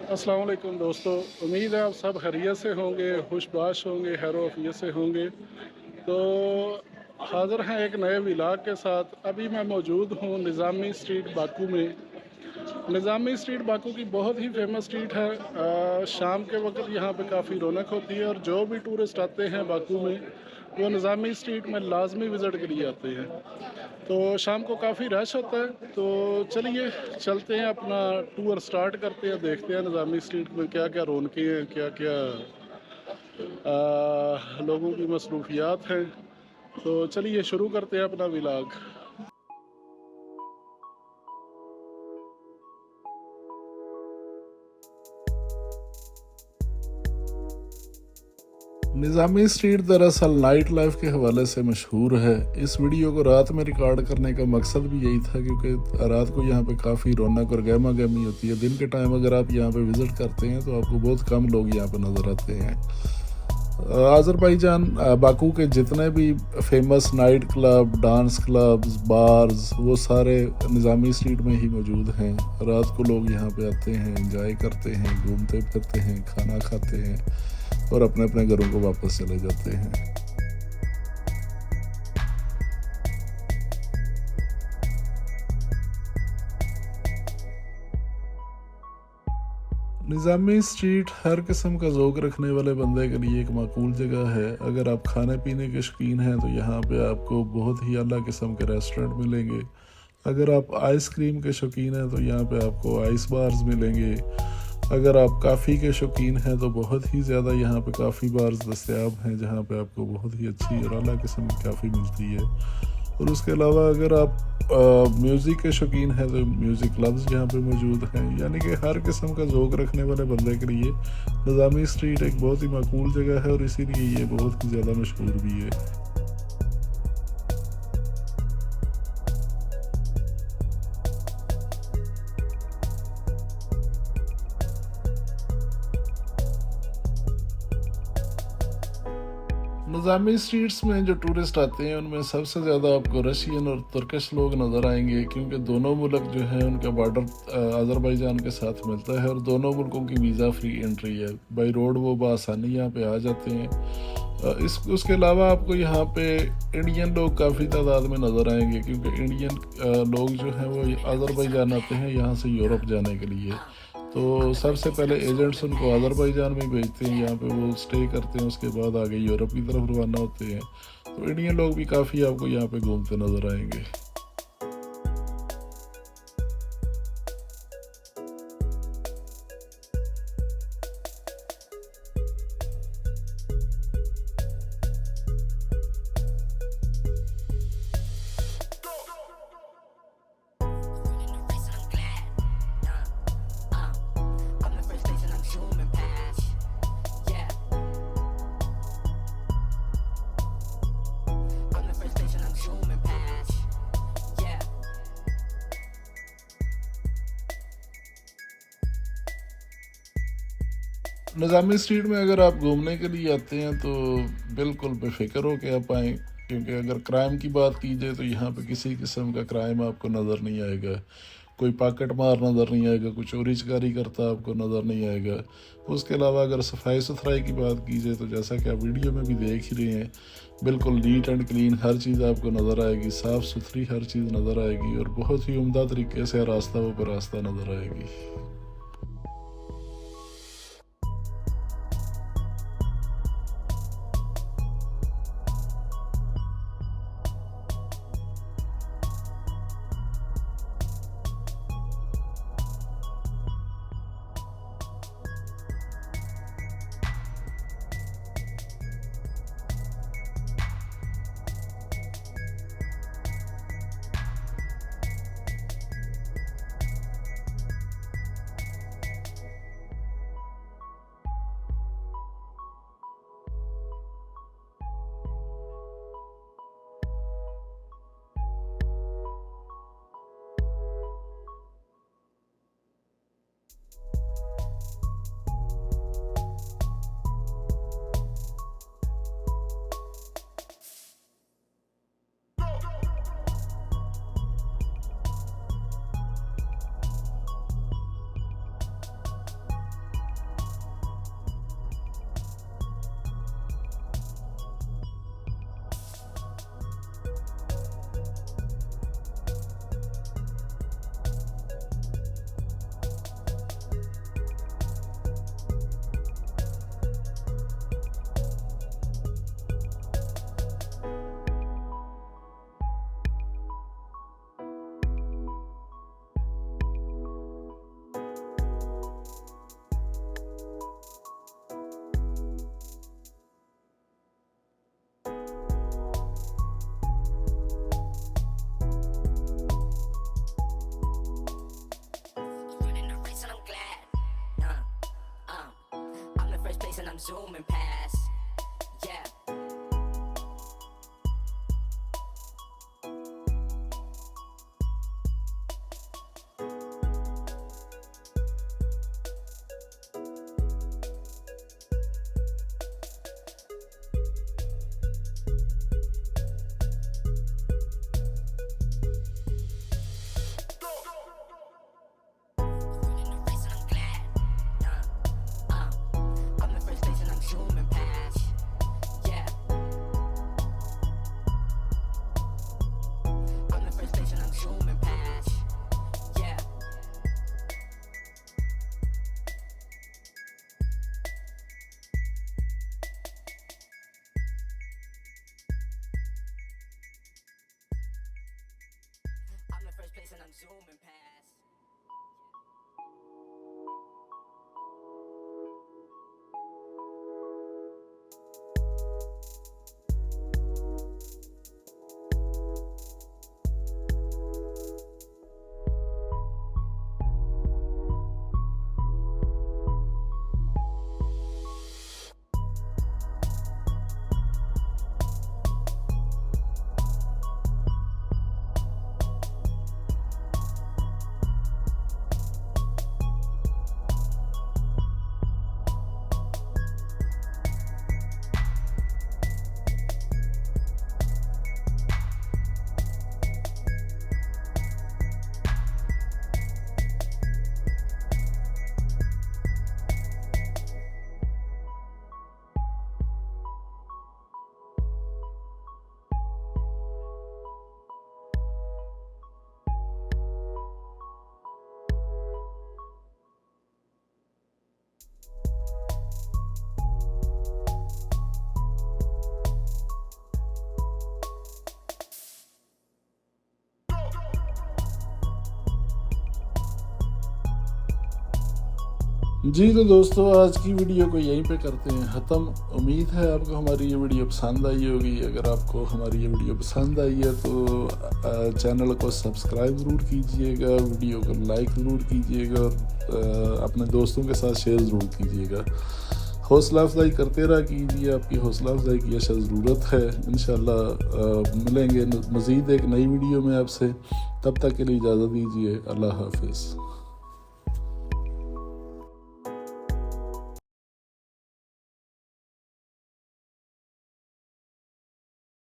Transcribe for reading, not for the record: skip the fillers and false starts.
अस्सलाम वालेकुम दोस्तों। उम्मीद है आप सब खैरियत से होंगे, खुशबाश होंगे, खैर-ओ-आफ़ियत से होंगे। तो हाज़िर हैं एक नए व्लॉग के साथ। अभी मैं मौजूद हूँ निज़ामी स्ट्रीट बाकू में। निज़ामी स्ट्रीट बाकू की बहुत ही फेमस स्ट्रीट है। शाम के वक़्त यहाँ पे काफ़ी रौनक होती है और जो भी टूरिस्ट आते हैं बाकू में, वो निज़ामी स्ट्रीट में लाज़मी विज़िट के लिए आते हैं। तो शाम को काफ़ी रश होता है। तो चलिए चलते हैं, अपना टूर स्टार्ट करते हैं, देखते हैं निज़ामी स्ट्रीट में क्या क्या रौनकें हैं, क्या क्या लोगों की मसरूफियात हैं। तो चलिए शुरू करते हैं अपना व्लॉग। निज़ामी स्ट्रीट दरअसल नाइट लाइफ के हवाले से मशहूर है। इस वीडियो को रात में रिकॉर्ड करने का मकसद भी यही था, क्योंकि रात को यहाँ पे काफ़ी रौनक और गहमा गहमी होती है। दिन के टाइम अगर आप यहाँ पे विज़िट करते हैं तो आपको बहुत कम लोग यहाँ पे नज़र आते हैं। अज़रबैजान बाकू के जितने भी famous night club, dance clubs, bars, वो सारे निज़ामी स्ट्रीट में ही मौजूद हैं। रात को लोग यहाँ पे आते हैं, एंजॉय करते हैं, घूमते फिरते हैं, खाना खाते हैं और अपने अपने घरों को वापस चले जाते हैं। निज़ामी स्ट्रीट हर किस्म का ज़ौक़ रखने वाले बंदे के लिए एक माकूल जगह है। अगर आप खाने पीने के शौकीन हैं तो यहाँ पे आपको बहुत ही आला किस्म के रेस्टोरेंट मिलेंगे। अगर आप आइसक्रीम के शौकीन हैं तो यहाँ पे आपको आइस बार्स मिलेंगे। अगर आप काफ़ी के शौकीन हैं तो बहुत ही ज़्यादा यहाँ पे काफ़ी बार्स दस्तयाब हैं, जहाँ पे आपको बहुत ही अच्छी और आला किस्म की काफ़ी मिलती है। और उसके अलावा अगर आप म्यूज़िक के शौकीन हैं तो म्यूज़िक क्लब्स यहाँ पे मौजूद हैं। यानी कि हर किस्म का ज़ौक़ रखने वाले बंदे के लिए निज़ामी स्ट्रीट एक बहुत ही माकूल जगह है और इसीलिए ये बहुत ही ज़्यादा मशहूर भी है। निज़ामी स्ट्रीट्स में जो टूरिस्ट आते हैं उनमें सबसे ज़्यादा आपको रशियन और तुर्किश लोग नज़र आएंगे, क्योंकि दोनों मुल्क जो है उनका बॉर्डर अज़रबैजान के साथ मिलता है और दोनों मुल्कों की वीज़ा फ्री एंट्री है। बाई रोड वो बआसानी यहाँ पे आ जाते हैं। उसके अलावा आपको यहाँ पे इंडियन लोग काफ़ी तादाद में नज़र आएंगे, क्योंकि इंडियन लोग जो हैं वो अज़रबैजान आते हैं यहाँ से यूरोप जाने के लिए। तो सबसे पहले एजेंट्स उनको अज़रबैजान में भेजते हैं, यहाँ पे वो स्टे करते हैं, उसके बाद आगे यूरोप की तरफ रवाना होते हैं। तो इंडियन लोग भी काफ़ी आपको यहाँ पे घूमते नज़र आएंगे। निज़ामी स्ट्रीट में अगर आप घूमने के लिए आते हैं तो बिल्कुल बेफिक्र हो के आप आएँ, क्योंकि अगर क्राइम की बात की जाए तो यहाँ पे किसी किस्म का क्राइम आपको नज़र नहीं आएगा। कोई पॉकेट मार नज़र नहीं आएगा, कोई चोरी चकारी करता आपको नज़र नहीं आएगा। उसके अलावा अगर सफाई सुथराई की बात की जाए तो जैसा कि आप वीडियो में भी देख ही रहे हैं, बिल्कुल नीट एंड क्लीन हर चीज़ आपको नज़र आएगी, साफ़ सुथरी हर चीज़ नज़र आएगी और बहुत ही उम्दा तरीके से रास्ता वो पर रास्ता नज़र आएगी। zooming past. Yeah. I'm the first place and I'm zooming past. जी तो दोस्तों आज की वीडियो को यहीं पे करते हैं ख़त्म। उम्मीद है आपको हमारी ये वीडियो पसंद आई होगी। अगर आपको हमारी ये वीडियो पसंद आई है तो चैनल को सब्सक्राइब ज़रूर कीजिएगा, वीडियो को लाइक ज़रूर कीजिएगा और अपने दोस्तों के साथ शेयर ज़रूर कीजिएगा। हौसला अफजाई करते रहा कीजिए, आपकी हौसला अफजाई की अशा ज़रूरत है। इंशाल्लाह मिलेंगे मज़ीद एक नई वीडियो में आपसे, तब तक के लिए इजाज़त दीजिए। अल्लाह हाफिज़।